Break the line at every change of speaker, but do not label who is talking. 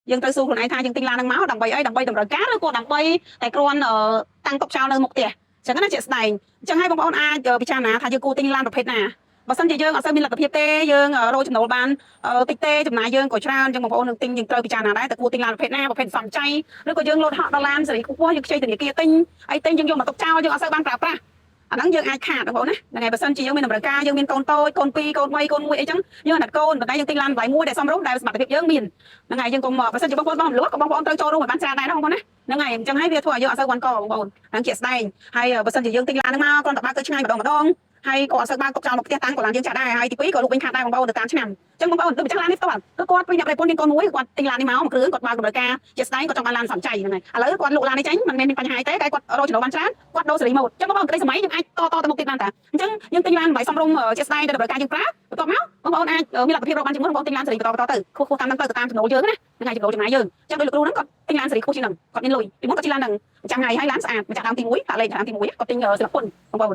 យើងទៅសួរខ្លួនឯងថាយើងទិញឡាននឹងមកដើម្បីអីដើម្បីតម្រូវការឬក៏ដើម្បីតែគ្រាន់តាំងតុកចោលនៅមុខផ្ទះចឹងណាជាក់ស្ដែងអញ្ចឹងហើយបងប្អូនអាចពិចារណាថាយើងគួរទិញឡានប្រភេទណាបើសិនជាយើងអត់សូវមានលទ្ធភាពទេយើងរកចំណូលបានតិចទេចំណាយយើងក៏ច្រើនចឹងបងប្អូននឹងទិញយើងត្រូវពិចារណាដែរតែគួរទិញឡានប្រភេទណាប្រភេទសំចៃឬក៏យើងលោតហក់ដល់ឡានសេរីខ្ពស់យើងខ្ចីធនាគារទិញអីទិញយើងយកមកទុកចោលយើងអត់សូវបានប្រើប្រាស់អាហ្នឹងយើងអាចខាតបងប្អូនណាហ្នឹងហើយបើសិនជាយើងមានតម្រូវការយើងមានកូនតូចកូន2កូន3កូន1អីចឹងយើងអត់កូនប៉ុន្តែយើងទិញឡានតម្លៃមួយដែលសមរម្យដែលសមត្ថភាពយើងមានហ្នឹងហើយយើងកុំបើសិនជាបងប្អូនបងលក់ក៏បងប្អូនត្រូវចូលរួមឲ្យបានច្រើនដែរណាបងប្អូនណាហ្នឹងហើយអញ្ចឹងហើយវាធ្វើឲ្យយើងអត់សូវវ៉ាន់កបងប្អូនហ្នឹងជាក់ស្ដែងហើយបើសិនជាយើងទិញឡានហ្នឹងមកគ្រាន់តែបើកទៅឆ្ងាយម្ដងហើយក៏អត់សូវបានទុកចោលមកផ្ទះតាំងក៏ឡើងយើងចាក់ដែរហើយទី2ក៏លោកវិញខាតដែរបងប្អូនទៅតាមឆ្នាំអញ្ចឹងបងប្អូនទៅម្ចាស់ឡាននេះផ្ទាល់គឺគាត់វិញអ្នកប្រពន្ធមានកូនមួយគាត់ទិញឡាននេះមកគ្រឿងគាត់បើកតម្រូវការជាស្ដែងគាត់ចង់បានឡានសំចៃហ្នឹងហើយឥឡូវគាត់លក់ឡាននេះចេញមិនមែនមានបញ្ហាទេតែគាត់រកចំណូលបានច្រើនគាត់ដូរសេរីម៉ូតអញ្ចឹងបងប្អូនក្តីសម័យយើងអាចតទៅមុខទៀតបានតាអញ្ចឹងយើងទិញឡានដើម្បីសំរុំជាស្ដែងទៅតម្រូវការយើងប្រើបន្ទាប់មកបងប្អូនអាចមានលទ្ធភាពរកបានជាមួយបងប្អូនទិញឡានសេរីបន្តទៅខុសតាមទៅតាមចំណូលយើងណាហ្នឹងហើយចំណូលចំណាយយើងអញ្ចឹងដោយលោកគ្រូហ្នឹងគាត់ទិញឡានសេរីខ្ពស់ជាងហ្នឹងគាត់មានលុយពីមុនគាត់ជិះឡានហ្នឹងចាំថ្ងៃហើយឡានស្អាតម្ចាស់ដើមទី1តាក់លេខដើមទី1គាត់ទិញសិលពុនបងប្អូន